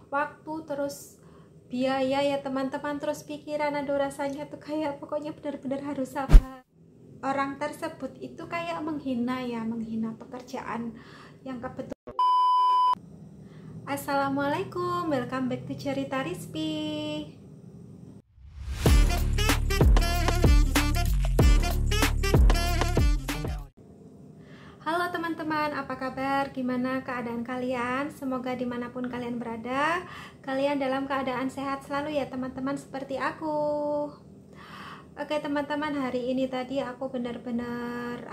waktu, terus biaya ya teman-teman, terus pikiran. Aduh rasanya tuh kayak pokoknya benar-benar harus sabar. Orang tersebut itu kayak menghina ya, menghina pekerjaan yang kebetulan. Assalamualaikum, welcome back to Cerita Rizpi. Halo teman-teman, apa kabar? Gimana keadaan kalian? Semoga dimanapun kalian berada, kalian dalam keadaan sehat selalu ya teman-teman, seperti aku. Oke teman-teman, hari ini tadi aku benar-benar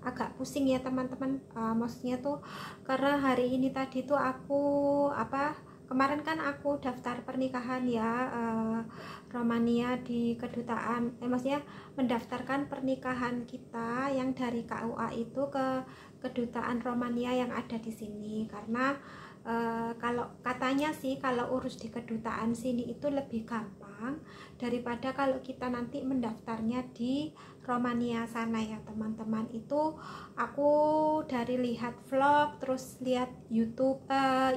agak pusing ya teman-teman. Maksudnya tuh karena hari ini tadi tuh aku kemarin kan aku daftar pernikahan ya, Romania di kedutaan, maksudnya mendaftarkan pernikahan kita yang dari KUA itu ke kedutaan Romania yang ada di sini. Karena kalau katanya sih kalau urus di kedutaan sini itu lebih gampang daripada kalau kita nanti mendaftarnya di Romania sana ya teman-teman. Itu aku dari lihat vlog, terus lihat YouTube,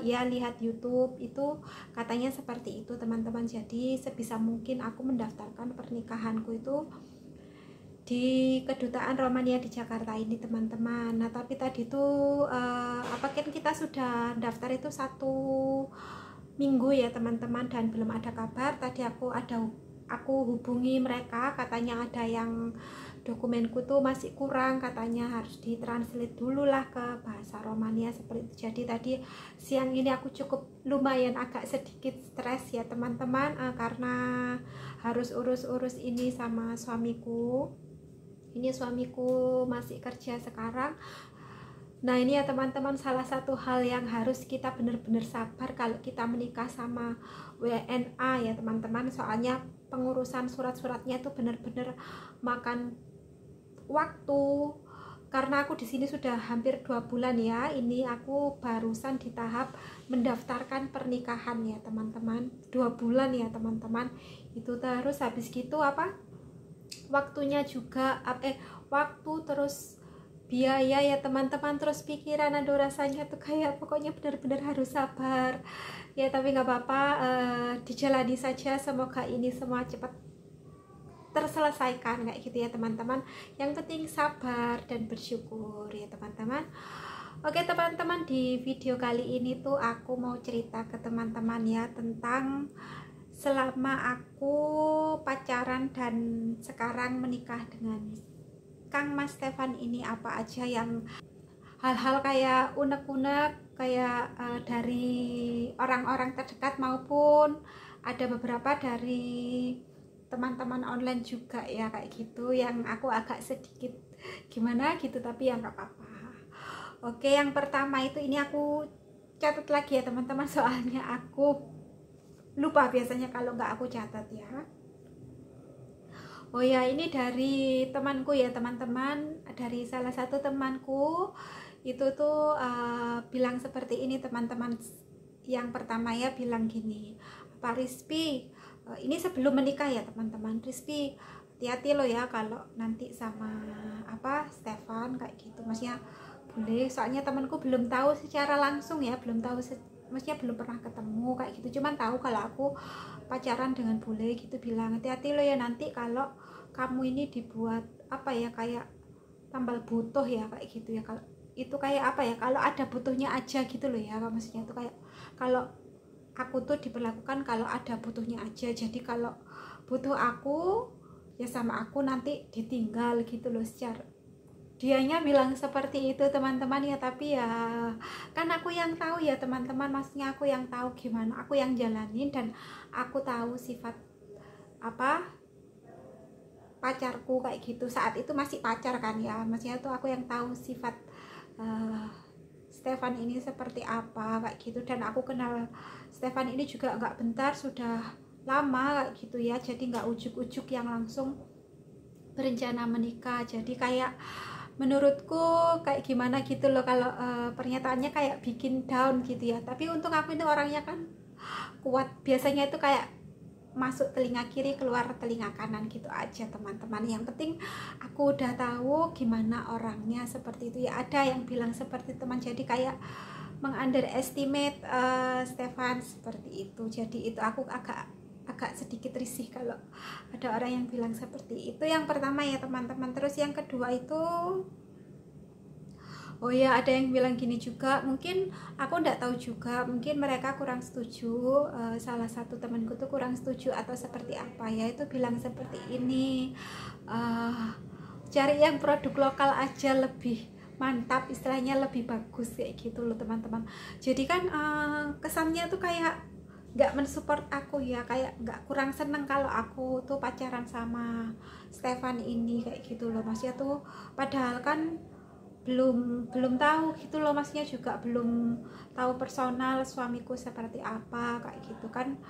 lihat YouTube itu katanya seperti itu teman-teman. Jadi sebisa mungkin aku mendaftarkan pernikahanku itu di kedutaan Romania di Jakarta ini teman-teman. Nah tapi tadi tuh kan kita sudah daftar itu 1 minggu ya teman-teman dan belum ada kabar. Tadi aku hubungi mereka, katanya ada yang dokumenku tuh masih kurang, katanya harus ditranslate dulu lah ke bahasa Romania seperti itu. Jadi tadi siang ini aku cukup lumayan agak sedikit stres ya teman-teman, karena harus urus-urus ini sama suamiku. Ini suamiku masih kerja sekarang. Nah ini ya teman-teman, salah satu hal yang harus kita benar-benar sabar kalau kita menikah sama WNA ya teman-teman. Soalnya pengurusan surat-suratnya itu benar-benar makan waktu. Karena aku di sini sudah hampir 2 bulan ya. Ini aku barusan di tahap mendaftarkan pernikahan ya teman-teman. 2 bulan ya teman-teman. Itu terus habis gitu waktunya juga waktu, terus biaya ya teman-teman, terus pikiran. Aduh rasanya tuh kayak pokoknya benar-benar harus sabar ya, tapi nggak apa-apa, dijalani saja. Semoga ini semua cepat terselesaikan kayak gitu ya teman-teman. Yang penting sabar dan bersyukur ya teman-teman. Oke teman-teman, di video kali ini tuh aku mau cerita ke teman-teman ya tentang selama aku pacaran dan sekarang menikah dengan Kang Mas Stefan ini, apa aja yang hal-hal kayak unek-unek kayak dari orang-orang terdekat maupun ada beberapa dari teman-teman online juga ya kayak gitu, yang aku agak sedikit gimana gitu, tapi ya nggak apa-apa. Oke, yang pertama itu ini aku catat lagi ya teman-teman, soalnya aku lupa biasanya kalau nggak aku catat ya. Oh ya, ini dari temanku ya teman-teman, dari salah satu temanku itu tuh bilang seperti ini teman-teman. Yang pertama ya bilang gini, Pak Rizpi, ini sebelum menikah ya teman-teman, Rizpi hati-hati lo ya kalau nanti sama Stefan kayak gitu. Maksudnya boleh, soalnya temanku belum tahu secara langsung ya, belum tahu maksudnya belum pernah ketemu kayak gitu, cuman tahu kalau aku pacaran dengan bule gitu. Bilang hati-hati lo ya nanti kalau kamu ini dibuat kayak tambal butuh ya kayak gitu ya. Kalau itu kayak kalau ada butuhnya aja gitu loh ya, maksudnya itu kayak kalau aku tuh diperlakukan kalau ada butuhnya aja. Jadi kalau butuh aku ya sama aku, nanti ditinggal gitu loh. Secara dianya bilang seperti itu teman-teman ya, tapi ya kan aku yang tahu ya teman-teman, maksudnya aku yang tahu gimana, aku yang jalanin dan aku tahu sifat pacarku kayak gitu. Saat itu masih pacar kan ya, maksudnya tuh aku yang tahu sifat Stefan ini seperti apa kayak gitu. Dan aku kenal Stefan ini juga nggak bentar, sudah lama kayak gitu ya. Jadi nggak ujuk-ujuk yang langsung berencana menikah. Jadi kayak menurutku kayak gimana gitu loh kalau pernyataannya kayak bikin down gitu ya. Tapi untung aku itu orangnya kan kuat, biasanya itu kayak masuk telinga kiri keluar telinga kanan gitu aja teman-teman. Yang penting aku udah tahu gimana orangnya seperti itu ya. Ada yang bilang seperti teman, jadi kayak mengunderestimate Stefan seperti itu. Jadi itu aku agak sedikit risih kalau ada orang yang bilang seperti itu. Yang pertama ya teman-teman. Terus yang kedua itu, oh ya, ada yang bilang gini juga, mungkin aku nggak tahu juga, mungkin mereka kurang setuju, salah satu temanku tuh kurang setuju atau seperti apa ya, itu bilang seperti ini, cari yang produk lokal aja lebih mantap, istilahnya lebih bagus kayak gitu loh teman-teman. Jadi kan kesannya tuh kayak nggak mensupport aku ya, kayak nggak, kurang seneng kalau aku tuh pacaran sama Stefan ini kayak gitu loh, maksudnya tuh padahal kan belum tahu gitu loh, maksudnya juga belum tahu personal suamiku seperti apa kayak gitu kan.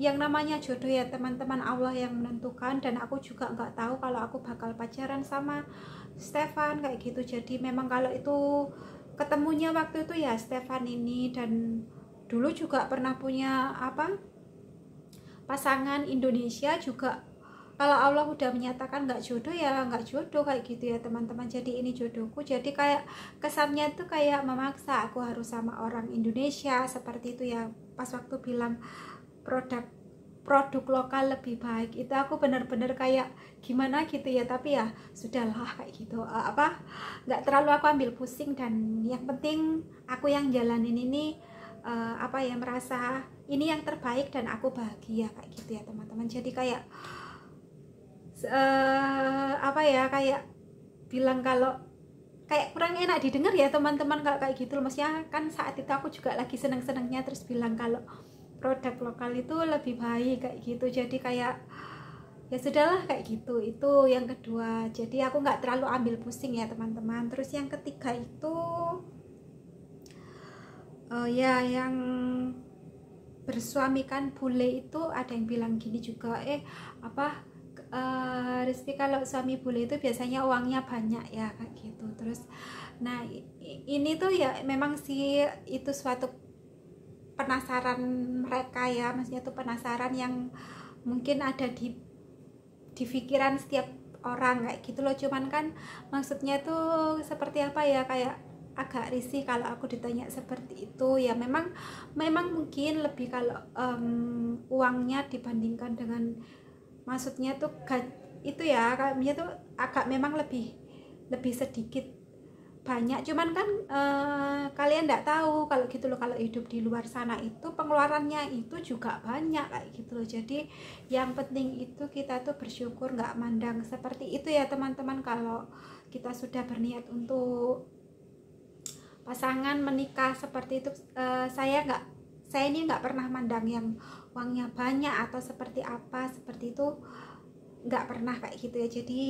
Yang namanya jodoh ya teman-teman, Allah yang menentukan, dan aku juga nggak tahu kalau aku bakal pacaran sama Stefan kayak gitu. Jadi memang kalau itu ketemunya waktu itu ya Stefan ini, dan dulu juga pernah punya pasangan Indonesia juga. Kalau Allah udah menyatakan nggak jodoh ya nggak jodoh kayak gitu ya teman-teman. Jadi ini jodohku, jadi kayak kesannya tuh kayak memaksa aku harus sama orang Indonesia seperti itu ya. Pas waktu bilang produk lokal lebih baik, itu aku bener-bener kayak gimana gitu ya, tapi ya sudahlah kayak gitu, nggak terlalu aku ambil pusing, dan yang penting aku yang jalanin ini merasa ini yang terbaik dan aku bahagia kayak gitu ya teman-teman. Jadi kayak kayak bilang kalau kayak kurang enak didengar ya teman-teman kalau kayak gitu loh, maksudnya kan saat itu aku juga lagi seneng-senengnya, terus bilang kalau produk lokal itu lebih baik kayak gitu. Jadi kayak ya sudahlah kayak gitu. Itu yang kedua, jadi aku nggak terlalu ambil pusing ya teman-teman. Terus yang ketiga itu yang bersuamikan bule itu, ada yang bilang gini juga, Rizky, kalau suami bule itu biasanya uangnya banyak ya kayak gitu. Terus nah ini tuh ya memang sih itu suatu penasaran mereka ya, maksudnya tuh penasaran yang mungkin ada di pikiran setiap orang kayak gitu loh. Cuman kan maksudnya tuh seperti apa ya, kayak agak risih kalau aku ditanya seperti itu ya. Memang mungkin lebih kalau uangnya dibandingkan dengan, maksudnya tuh itu ya, kayaknya tuh agak memang lebih sedikit banyak. Cuman kan kalian nggak tahu kalau gitu loh, kalau hidup di luar sana itu pengeluarannya itu juga banyak kayak gitu loh. Jadi yang penting itu kita tuh bersyukur, nggak mandang seperti itu ya teman-teman. Kalau kita sudah berniat untuk pasangan menikah seperti itu, saya ini nggak pernah mandang yang uangnya banyak atau seperti apa, seperti itu nggak pernah kayak gitu ya. Jadi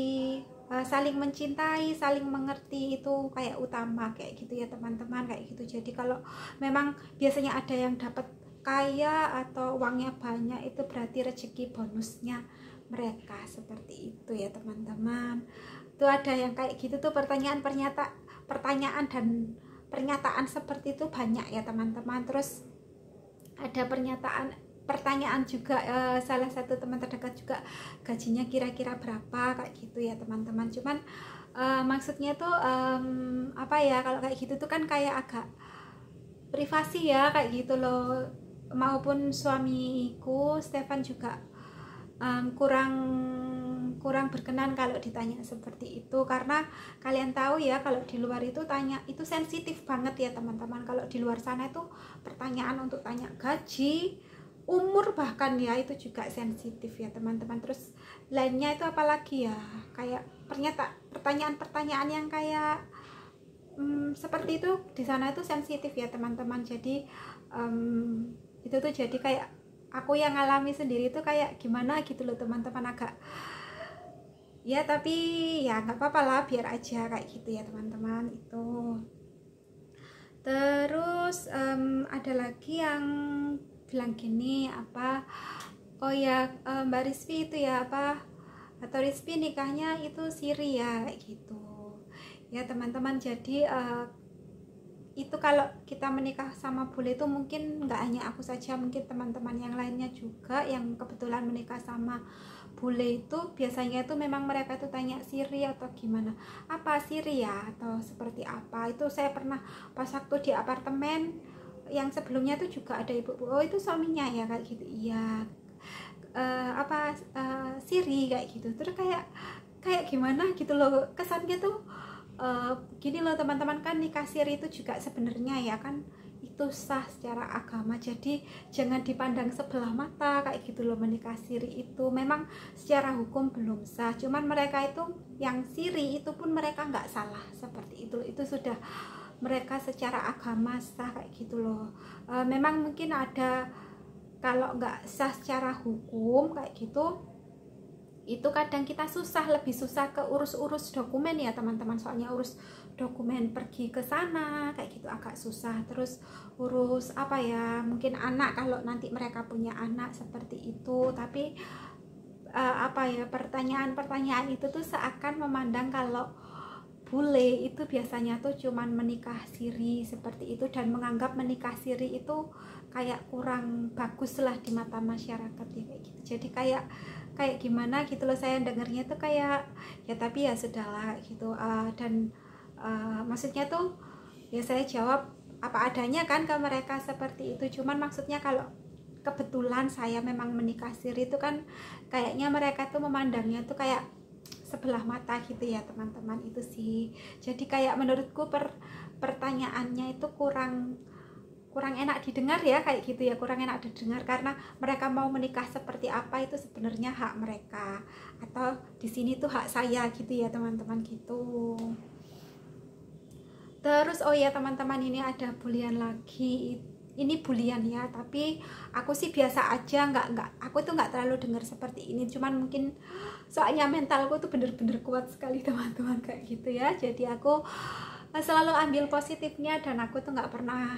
saling mencintai, saling mengerti itu kayak utama kayak gitu ya teman-teman kayak gitu. Jadi kalau memang biasanya ada yang dapat kaya atau uangnya banyak, itu berarti rezeki bonusnya mereka seperti itu ya teman-teman. Itu ada yang kayak gitu tuh, pertanyaan dan pernyataan seperti itu banyak ya teman-teman. Terus ada pertanyaan juga, salah satu teman terdekat juga, gajinya kira-kira berapa kayak gitu ya teman-teman. Cuman maksudnya tuh kalau kayak gitu tuh kan kayak agak privasi ya kayak gitu loh. Maupun suamiku Stefan juga kurang berkenan kalau ditanya seperti itu, karena kalian tahu ya kalau di luar itu tanya itu sensitif banget ya teman-teman. Kalau di luar sana itu pertanyaan untuk tanya gaji, umur, bahkan ya itu juga sensitif ya teman-teman. Terus lainnya itu apalagi ya, kayak pertanyaan yang kayak seperti itu di sana itu sensitif ya teman-teman. Jadi itu tuh jadi kayak aku yang ngalami sendiri itu kayak gimana gitu loh teman-teman, agak ya, tapi ya nggak apa-apa lah, biar aja kayak gitu ya teman-teman itu. Terus ada lagi yang bilang gini, Mbak Rizky itu ya atau Rizky nikahnya itu siri ya kayak gitu ya teman-teman. Jadi itu kalau kita menikah sama bule itu mungkin nggak hanya aku saja, mungkin teman-teman yang lainnya juga yang kebetulan menikah sama bule itu biasanya itu memang mereka tuh tanya siri atau gimana, apa siri ya atau seperti apa. Itu saya pernah pas waktu di apartemen yang sebelumnya tuh juga ada ibu, oh itu suaminya ya kayak gitu, iya siri kayak gitu. Terus kayak gimana gitu loh kesannya tuh. Gini loh teman-teman, kan nikah siri itu juga sebenarnya ya kan itu sah secara agama, jadi jangan dipandang sebelah mata kayak gitu loh. Menikah siri itu memang secara hukum belum sah, cuman mereka itu yang siri itu pun mereka nggak salah seperti itu sudah mereka secara agama sah kayak gitu loh. Memang mungkin ada kalau nggak sah secara hukum kayak gitu, itu kadang kita lebih susah ke urus dokumen ya teman-teman, soalnya urus dokumen pergi ke sana kayak gitu agak susah. Terus urus apa ya, mungkin anak kalau nanti mereka punya anak seperti itu. Tapi pertanyaan-pertanyaan itu tuh seakan memandang kalau bule itu biasanya tuh cuman menikah siri seperti itu, dan menganggap menikah siri itu kayak kurang bagus lah di mata masyarakat ya kayak gitu. Jadi kayak gimana gitu loh, saya dengarnya tuh kayak ya tapi ya sudahlah gitu. Maksudnya tuh ya saya jawab apa adanya kan ke mereka seperti itu. Cuman maksudnya kalau kebetulan saya memang menikah siri itu kan kayaknya mereka tuh memandangnya tuh kayak sebelah mata gitu ya teman-teman, itu sih. Jadi kayak menurutku pertanyaannya itu kurang enak didengar ya kayak gitu ya, kurang enak didengar karena mereka mau menikah seperti apa itu sebenarnya hak mereka, atau di sini tuh hak saya gitu ya teman-teman gitu. Terus oh ya teman-teman, ini ada bulian lagi. Ini bulian ya, tapi aku sih biasa aja, aku tuh nggak terlalu dengar seperti ini. Cuman mungkin soalnya mentalku tuh bener-bener kuat sekali teman-teman kayak gitu ya. Jadi aku selalu ambil positifnya, dan aku tuh nggak pernah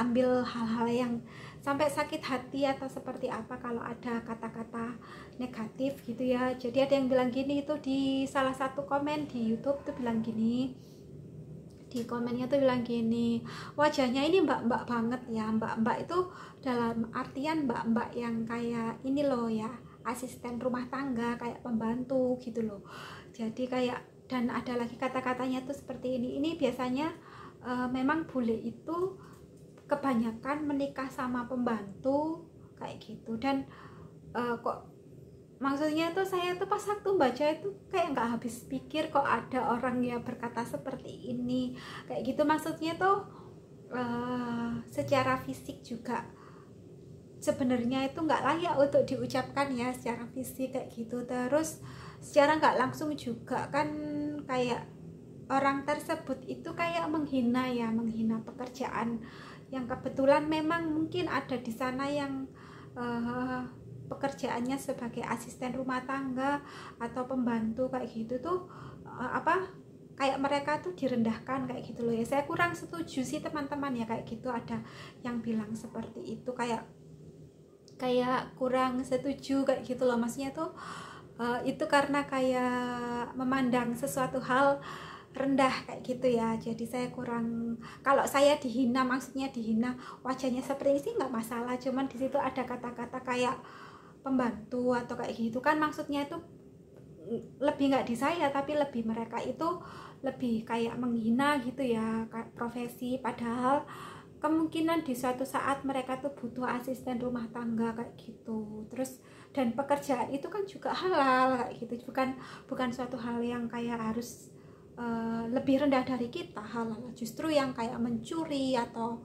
ambil hal-hal yang sampai sakit hati atau seperti apa kalau ada kata-kata negatif gitu ya. Jadi ada yang bilang gini, itu di salah satu komen di YouTube tuh bilang gini, di komennya tuh bilang gini, wajahnya ini mbak-mbak banget ya. Mbak-mbak itu dalam artian mbak-mbak yang kayak ini loh ya, asisten rumah tangga, kayak pembantu gitu loh. Jadi kayak, dan ada lagi kata-katanya tuh seperti ini biasanya memang bule itu kebanyakan menikah sama pembantu kayak gitu. Dan kok maksudnya tuh saya tuh pas waktu baca itu kayak nggak habis pikir kok ada orang yang berkata seperti ini kayak gitu. Maksudnya tuh secara fisik juga sebenarnya itu nggak layak untuk diucapkan ya secara fisik kayak gitu. Terus secara nggak langsung juga kan kayak orang tersebut itu kayak menghina pekerjaan yang kebetulan memang mungkin ada di sana yang pekerjaannya sebagai asisten rumah tangga atau pembantu kayak gitu tuh kayak mereka tuh direndahkan kayak gitu loh ya. Saya kurang setuju sih teman-teman ya kayak gitu. Ada yang bilang seperti itu, kayak kurang setuju kayak gitu loh. Maksudnya tuh itu karena kayak memandang sesuatu hal rendah kayak gitu ya. Jadi saya kurang, kalau saya dihina, maksudnya dihina wajahnya seperti ini sih nggak masalah. Cuman di situ ada kata-kata kayak pembantu atau kayak gitu kan, maksudnya itu lebih nggak di saya, tapi lebih mereka itu lebih kayak menghina gitu ya profesi. Padahal kemungkinan di suatu saat mereka tuh butuh asisten rumah tangga kayak gitu. Terus dan pekerjaan itu kan juga halal kayak gitu, bukan suatu hal yang kayak harus lebih rendah dari kita. Halal justru yang kayak mencuri atau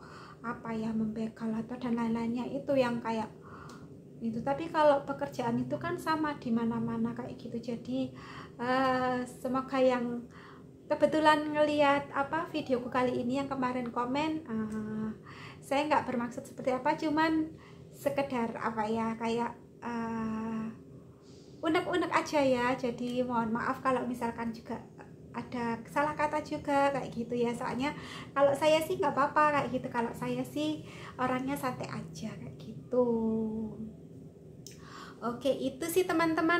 membegal atau dan lain-lainnya itu yang kayak itu. Tapi kalau pekerjaan itu kan sama di mana-mana kayak gitu. Jadi semoga yang kebetulan ngelihat videoku kali ini yang kemarin komen, saya nggak bermaksud seperti apa, cuman sekedar kayak unek-unek aja ya. Jadi mohon maaf kalau misalkan juga ada salah kata juga kayak gitu ya. Soalnya kalau saya sih nggak apa-apa kayak gitu, kalau saya sih orangnya santai aja kayak gitu. Oke, itu sih teman-teman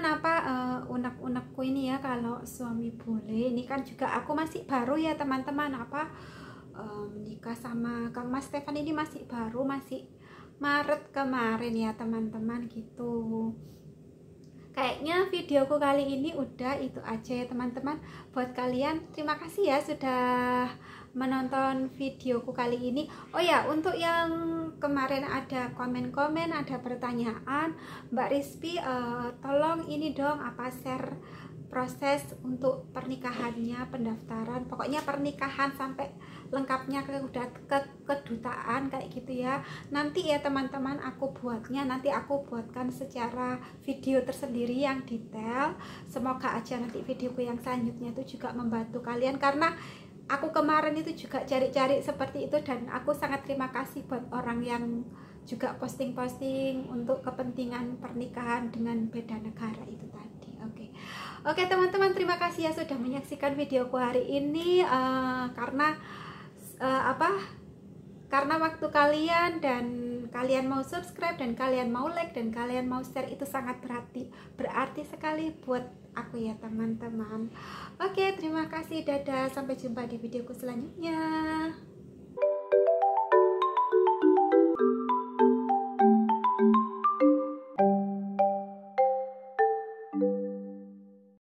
unek-unekku ini ya kalau suami bule. Ini kan juga aku masih baru ya teman-teman, menikah sama Kang Mas Stefan ini masih baru, masih Maret kemarin ya teman-teman gitu. Kayaknya videoku kali ini udah itu aja ya teman-teman. Buat kalian terima kasih ya sudah menonton videoku kali ini. Oh ya, untuk yang kemarin ada komen-komen, ada pertanyaan, Mbak Rizky tolong ini dong share proses untuk pernikahannya, pendaftaran, pokoknya pernikahan sampai lengkapnya ke kedutaan kayak gitu ya. Nanti ya teman-teman aku buatkan secara video tersendiri yang detail. Semoga aja nanti videoku yang selanjutnya itu juga membantu kalian, karena aku kemarin itu juga cari-cari seperti itu, dan aku sangat terima kasih buat orang yang juga posting-posting untuk kepentingan pernikahan dengan beda negara itu tadi. Oke teman-teman, terima kasih ya sudah menyaksikan videoku hari ini. Karena waktu kalian, dan kalian mau subscribe, dan kalian mau like, dan kalian mau share, itu sangat berarti sekali buat aku ya teman-teman. Oke, terima kasih, dadah, sampai jumpa di videoku selanjutnya.